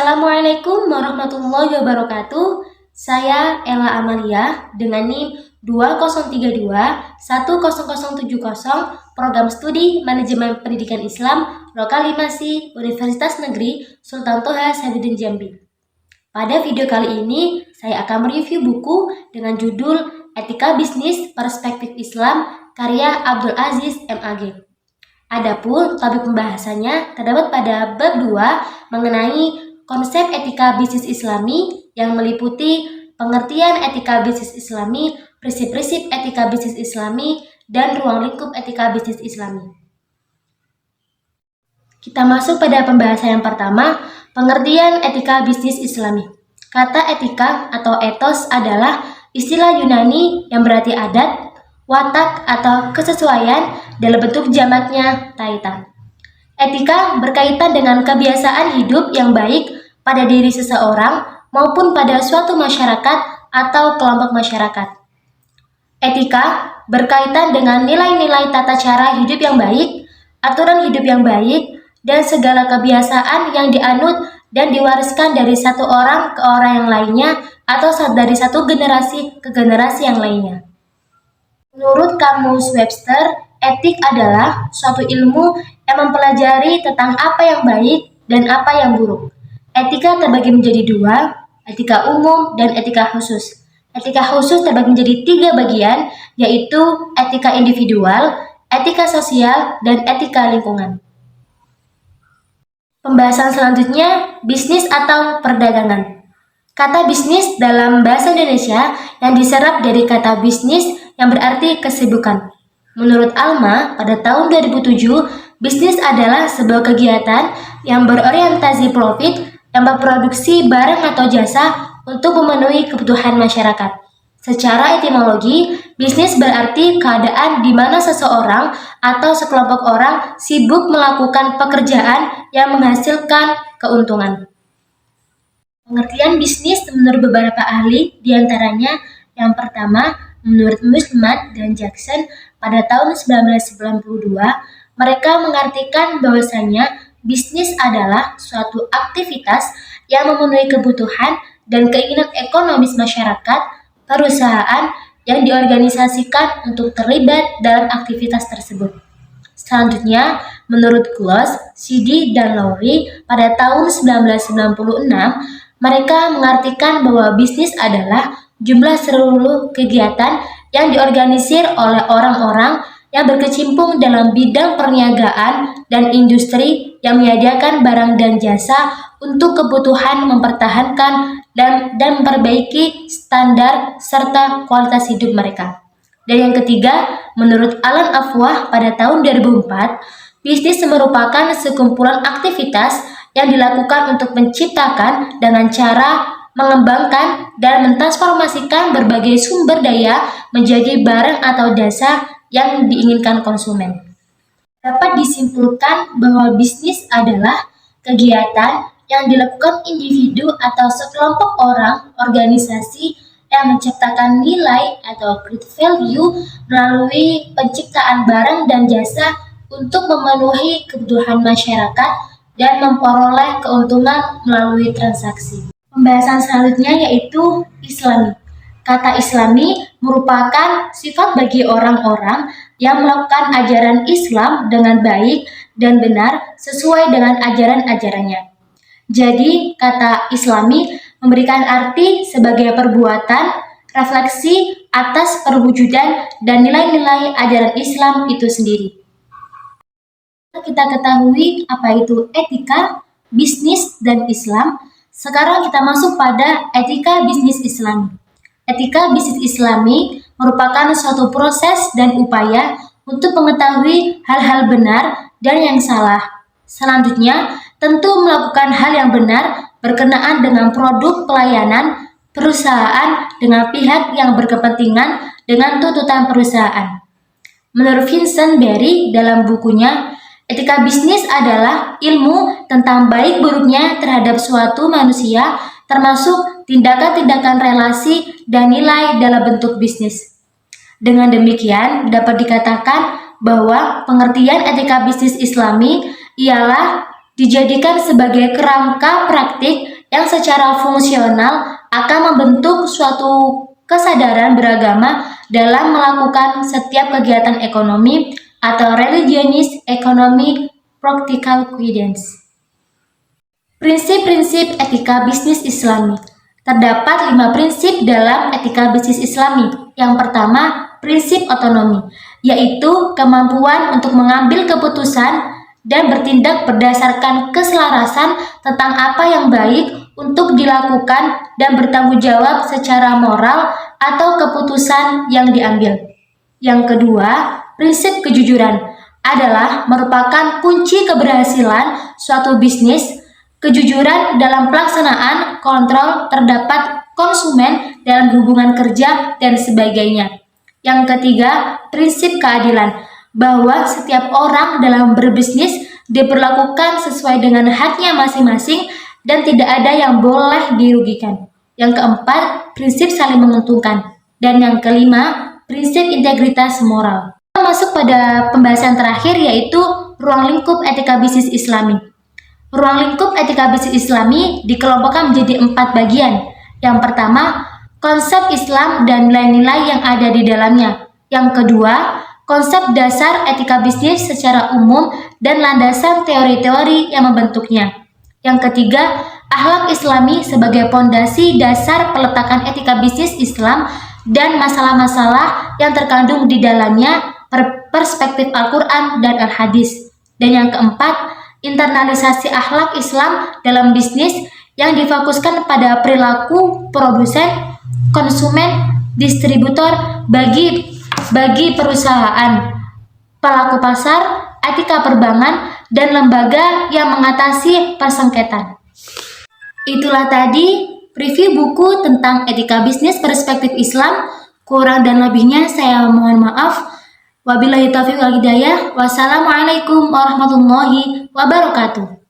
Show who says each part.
Speaker 1: Assalamualaikum warahmatullahi wabarakatuh. Saya Ella Amalia dengan NIM 20321070, Program Studi Manajemen Pendidikan Islam Lokal 5 Universitas Negeri Sultan Toha Saifuddin Jambi. Pada video kali ini, saya akan mereview buku dengan judul Etika Bisnis Perspektif Islam karya Abdul Aziz MAG. Adapun topik pembahasannya terdapat pada bab 2 mengenai konsep etika bisnis Islami yang meliputi pengertian etika bisnis Islami, prinsip-prinsip etika bisnis Islami, dan ruang lingkup etika bisnis Islami. Kita masuk pada pembahasan yang pertama, pengertian etika bisnis Islami. Kata etika atau etos adalah istilah Yunani yang berarti adat, watak atau kesesuaian dalam bentuk jamaknya taita. Etika berkaitan dengan kebiasaan hidup yang baik pada diri seseorang maupun pada suatu masyarakat atau kelompok masyarakat. Etika berkaitan dengan nilai-nilai tata cara hidup yang baik, aturan hidup yang baik, dan segala kebiasaan yang dianut dan diwariskan dari satu orang ke orang yang lainnya atau dari satu generasi ke generasi yang lainnya. Menurut Kamus Webster, etik adalah suatu ilmu yang mempelajari tentang apa yang baik dan apa yang buruk. Etika terbagi menjadi dua, etika umum dan etika khusus. Etika khusus terbagi menjadi 3 bagian, yaitu etika individual, etika sosial, dan etika lingkungan. Pembahasan selanjutnya, bisnis atau perdagangan. Kata bisnis dalam bahasa Indonesia yang diserap dari kata bisnis yang berarti kesibukan. Menurut Alma, pada tahun 2007, bisnis adalah sebuah kegiatan yang berorientasi profit yang memproduksi barang atau jasa untuk memenuhi kebutuhan masyarakat. Secara etimologi, bisnis berarti keadaan di mana seseorang atau sekelompok orang sibuk melakukan pekerjaan yang menghasilkan keuntungan. Pengertian bisnis menurut beberapa ahli, diantaranya yang pertama, menurut Muslimat dan Jackson pada tahun 1992, mereka mengartikan bahwasanya bisnis adalah suatu aktivitas yang memenuhi kebutuhan dan keinginan ekonomis masyarakat, perusahaan yang diorganisasikan untuk terlibat dalam aktivitas tersebut. Selanjutnya, menurut Close, CD, dan Lowry pada tahun 1996, mereka mengartikan bahwa bisnis adalah jumlah seluruh kegiatan yang diorganisir oleh orang-orang yang berkecimpung dalam bidang perniagaan dan industri yang menyediakan barang dan jasa untuk kebutuhan mempertahankan dan memperbaiki standar serta kualitas hidup mereka. Dan yang ketiga, menurut Alan Afwah pada tahun 2004, bisnis merupakan sekumpulan aktivitas yang dilakukan untuk menciptakan dengan cara mengembangkan dan mentransformasikan berbagai sumber daya menjadi barang atau jasa yang diinginkan konsumen. Dapat disimpulkan bahwa bisnis adalah kegiatan yang dilakukan individu atau sekelompok orang, organisasi yang menciptakan nilai atau create value melalui penciptaan barang dan jasa untuk memenuhi kebutuhan masyarakat dan memperoleh keuntungan melalui transaksi. Pembahasan selanjutnya yaitu Islami. Kata Islami merupakan sifat bagi orang-orang yang melakukan ajaran Islam dengan baik dan benar sesuai dengan ajaran-ajarannya. Jadi, kata Islami memberikan arti sebagai perbuatan, refleksi atas perwujudan dan nilai-nilai ajaran Islam itu sendiri. Kita ketahui apa itu etika, bisnis, dan Islam. Sekarang kita masuk pada etika bisnis Islami. Etika bisnis Islami merupakan suatu proses dan upaya untuk mengetahui hal-hal benar dan yang salah. Selanjutnya, tentu melakukan hal yang benar berkenaan dengan produk pelayanan perusahaan dengan pihak yang berkepentingan dengan tuntutan perusahaan. Menurut Vincent Berry dalam bukunya, etika bisnis adalah ilmu tentang baik buruknya terhadap suatu manusia, termasuk tindakan-tindakan relasi dan nilai dalam bentuk bisnis. Dengan demikian, dapat dikatakan bahwa pengertian etika bisnis Islami ialah dijadikan sebagai kerangka praktik yang secara fungsional akan membentuk suatu kesadaran beragama dalam melakukan setiap kegiatan ekonomi atau religionis economic practical guidance. Prinsip-prinsip etika bisnis Islami. Terdapat 5 prinsip dalam etika bisnis Islami. Yang pertama, prinsip otonomi, yaitu kemampuan untuk mengambil keputusan dan bertindak berdasarkan keselarasan tentang apa yang baik untuk dilakukan dan bertanggung jawab secara moral atau keputusan yang diambil. Yang kedua, prinsip kejujuran adalah merupakan kunci keberhasilan suatu bisnis. Kejujuran dalam pelaksanaan kontrol terdapat konsumen dalam hubungan kerja dan sebagainya. Yang ketiga, prinsip keadilan, bahwa setiap orang dalam berbisnis diperlakukan sesuai dengan haknya masing-masing dan tidak ada yang boleh dirugikan. Yang keempat, prinsip saling menguntungkan. Dan yang kelima, prinsip integritas moral. Kita masuk pada pembahasan terakhir, yaitu ruang lingkup etika bisnis Islami. Ruang lingkup etika bisnis Islami dikelompokkan menjadi 4 bagian. Yang pertama, konsep Islam dan nilai-nilai yang ada di dalamnya. Yang kedua, konsep dasar etika bisnis secara umum dan landasan teori-teori yang membentuknya. Yang ketiga, akhlak Islami sebagai pondasi dasar peletakan etika bisnis Islam dan masalah-masalah yang terkandung di dalamnya perspektif Al-Quran dan Al-Hadis. Dan yang keempat, internalisasi akhlak Islam dalam bisnis yang difokuskan pada perilaku produsen, konsumen, distributor bagi perusahaan, pelaku pasar, etika perbankan, dan lembaga yang mengatasi persengketaan. Itulah tadi review buku tentang etika bisnis perspektif Islam. Kurang dan lebihnya saya mohon maaf. Wabillahi taufiq wal hidayah. Wassalamualaikum warahmatullahi wabarakatuh.